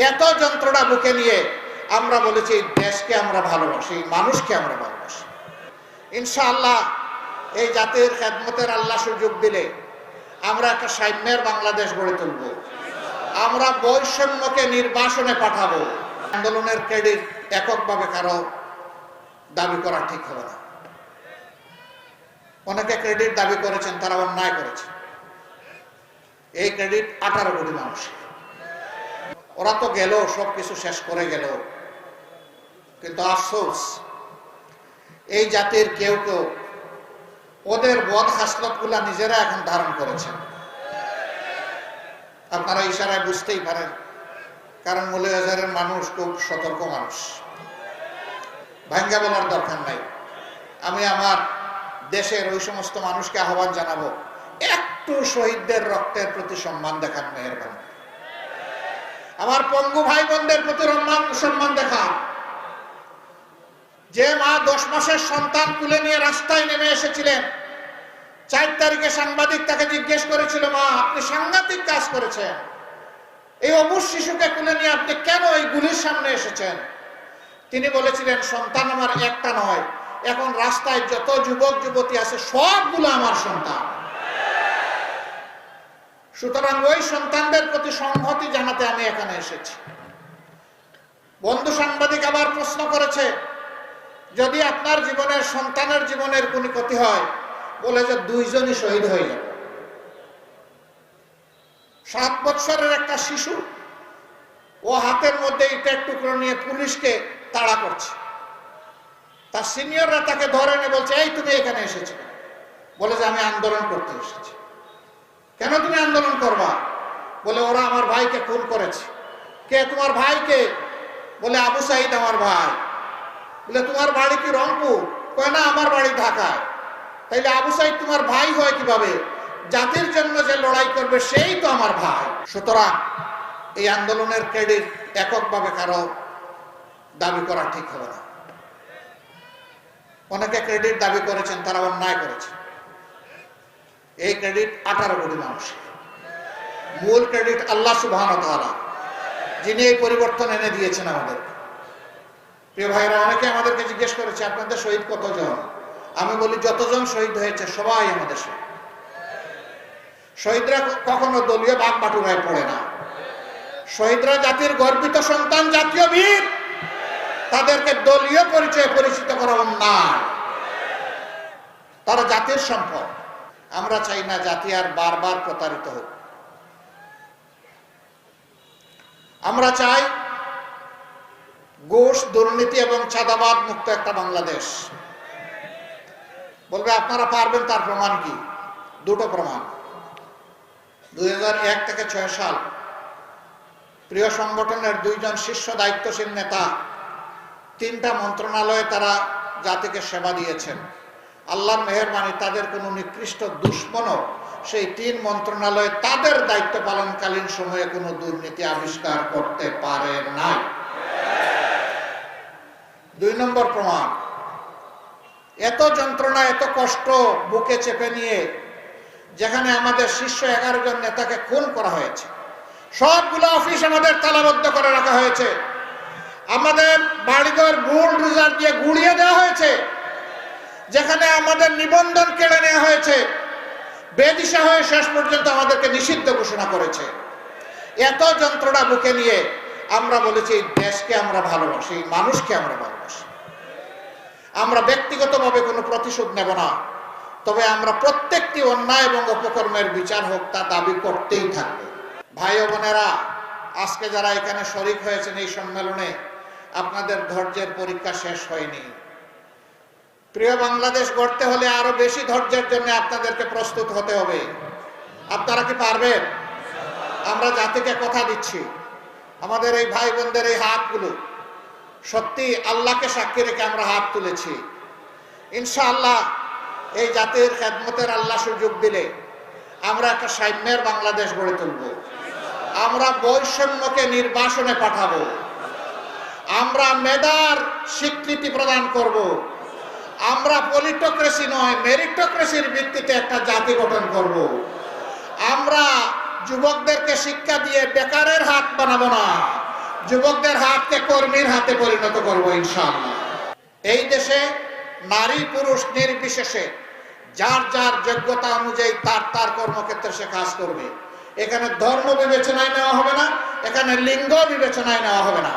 এত যন্ত্রণা বুকে নিয়ে আমরা বলেছি এই দেশকে আমরা ভালোবাসি, এই মানুষকে আমরা ভালোবাসি। ইনশাআল্লাহ এই জাতির খেদমতের আল্লাহ সুযোগ দিলে আমরা একটা সাম্যের বাংলাদেশ গড়ে তুলব। আমরা বৈষম্যকে নির্বাসনে পাঠাবো। আন্দোলনের ক্রেডিট এককভাবে কারো দাবি করা ঠিক হবে না। অনেকে ক্রেডিট দাবি করেছেন, তারা অন্যায় করেছে। এই ক্রেডিট 18 কোটি মানুষ। ওরা তো গেল, সবকিছু শেষ করে গেল, কিন্তু আফসোস এই জাতির কেউ কেউ ওদের বদ হাসলত গুলা নিজেরা এখন ধারণ করেছেন। আপনারা ইশারায় বুঝতেই পারেন, কারণ মৌলভীবাজারের মানুষ খুব সতর্ক মানুষ, ভাঙ্গা বলার দরকার নাই। আমি আমার দেশের ওই সমস্ত মানুষকে আহ্বান জানাবো, একটু শহীদদের রক্তের প্রতি সম্মান দেখান, মেহেরবানি। আমার পঙ্গু ভাই বোনদের প্রতি সম্মান দেখান। যে মা 10 মাসের সন্তান তুলে নিয়ে রাস্তায় নেমে এসেছিলেন, 4 তারিখে সাংবাদিক তাকে জিজ্ঞেস করেছিল, মা আপনি সাংঘাতিক কাজ করেছেন, এই অবুঝ শিশুকে তুলে নিয়ে আপনি কেন এই গুলির সামনে এসেছেন? তিনি বলেছিলেন, সন্তান আমার একটা নয়, এখন রাস্তায় যত যুবক যুবতী আছে সবগুলো আমার সন্তান। সুতরাং ওই সন্তানদের প্রতি সংহতি জানাতে আমি এখানে এসেছি। বন্ধু সাংবাদিক আবার প্রশ্ন করেছে, যদি আপনার জীবনের সন্তানের জীবনের কোনো ক্ষতি হয়, বলে যে 2 জনই শহীদ হয়ে যাবে। 7 বছরের একটা শিশু, ও হাতের মধ্যে ইটের টুকরো নিয়ে পুলিশকে তাড়া করছে। তার সিনিয়ররা তাকে ধরে এনে বলছে, এই তুমি এখানে এসেছো? বলে যে আমি আন্দোলন করতে এসেছি। কেন তুমি আন্দোলন করবা? বলে ওরা আমার ভাইকে খুন করেছে। কে তোমার ভাইকে? বলে আবু সাইদ আমার ভাই। বলে তোমার বাড়ি কি রংপুর? কয় না, আমার বাড়ি ঢাকায়। তাইলে আবু সাইদ তোমার ভাই হয় কিভাবে? জাতির জন্য যে লড়াই করবে সেই তো আমার ভাই। সুতরাং এই আন্দোলনের ক্রেডিট এককভাবে কারো দাবি করা ঠিক হবে না। অনেকে ক্রেডিট দাবি করেছেন, তারা অন্যায় করেছে। এই ক্রেডিট 18 কোটি মানুষ। মূল ক্রেডিট আল্লাহ সুবহানাহু ওয়া তাআলা, যিনি এই পরিবর্তন এনে দিয়েছেন আমাদের। প্রিয় ভাইরা, অনেকে আমাদেরকে জিজ্ঞেস করেছে, আপনাদের শহীদ কতজন? আমি বলি, যতজন শহীদ হয়েছে সবাই আমাদের শহীদ। শহীদরা কখনো দলীয় ভাগ বাটুরায় পড়ে না। শহীদরা জাতির গর্বিত সন্তান, জাতীয় বীর। তাদেরকে দলীয় পরিচয়ে পরিচিত করা অন্যায়। তারা জাতির সম্পদ। আমরা চাই না জাতি আর বারবার প্রতারিত হোক। আমরা চাই ঘুষ, দুর্নীতি এবং চাঁদাবাদ মুক্ত একটা বাংলাদেশ। বলবে আপনারা পারবেন, তার প্রমাণ কি? 2টো প্রমাণ। 2001 থেকে 6 সাল প্রিয় সংগঠনের 2 জন শীর্ষ দায়িত্বশীল নেতা 3টা মন্ত্রণালয়ে তারা জাতিকে সেবা দিয়েছেন। আল্লাহর মেহেরবানি, তাদের কোনো নিকৃষ্ট দুশ্মনও সেই 3 মন্ত্রণালয়ে তাদের দায়িত্ব পালনকালীন সময়ে কোনো দুর্নীতি আবিষ্কার করতে পারে না। 2 নম্বর প্রমাণ, এত যন্ত্রণা, এত কষ্ট বুকে চেপে নিয়ে যেখানে আমাদের শীর্ষ 11 জন নেতাকে খুন করা হয়েছে, সবগুলো অফিস আমাদের তালাবদ্ধ করে রাখা হয়েছে, আমাদের বাড়িঘর বুলডোজার দিয়ে গুড়িয়ে দেওয়া হয়েছে, যেখানে আমাদের নিবন্ধন কেড়ে নেওয়া হয়েছে, বেদিশা হয়ে শেষ পর্যন্ত আমাদেরকে নিষিদ্ধ ঘোষণা করেছে। এত যন্ত্রণা বুকে নিয়ে আমরা বলেছি এই দেশকে আমরা ভালোবাসি, এই মানুষকে আমরা ভালোবাসি। আমরা ব্যক্তিগতভাবে কোনো প্রতিশোধ নেব না, তবে আমরা প্রত্যেকটি অন্যায় এবং অপকর্মের বিচার হোক তা দাবি করতেই থাকবে। ভাই ও বোনেরা, আজকে যারা এখানে শরীক হয়েছেন এই সম্মেলনে, আপনাদের ধৈর্যের পরীক্ষা শেষ হয়নি। প্রিয় বাংলাদেশ গড়তে হলে আরো বেশি ধৈর্যের জন্য আপনাদেরকে প্রস্তুত হতে হবে। আপনারা কি পারবেন? আমরা জাতিকে কথা দিচ্ছি, আমাদের এই ভাই বোনদের এই হাতগুলো সত্যি আল্লাহকে সাক্ষী রেখে আমরা হাত তুলেছি। ইনশাআল্লাহ এই জাতির খেদমতের আল্লাহ সুযোগ দিলে আমরা একটা সাম্যের বাংলাদেশ গড়ে তুলব। আমরা বৈষম্যকে নির্বাসনে পাঠাবো। আমরা মেধার স্বীকৃতি প্রদান করব। আমরা পলিটোক্রেসি নয়, মেরিটোক্রেসির ভিত্তিতে একটা জাতি গঠন করব। আমরা যুবকদেরকে শিক্ষা দিয়ে বেকারের হাত বানাবো না, যুবকদের হাতকে কর্মীর হাতে পরিণত করব ইনশাআল্লাহ। এই দেশে নারী পুরুষ নির্বিশেষে যার যার যোগ্যতা অনুযায়ী তার তার কর্মক্ষেত্রে সে কাজ করবে। এখানে ধর্ম বিবেচনায় নেওয়া হবে না, এখানে লিঙ্গ বিবেচনায় নেওয়া হবে না।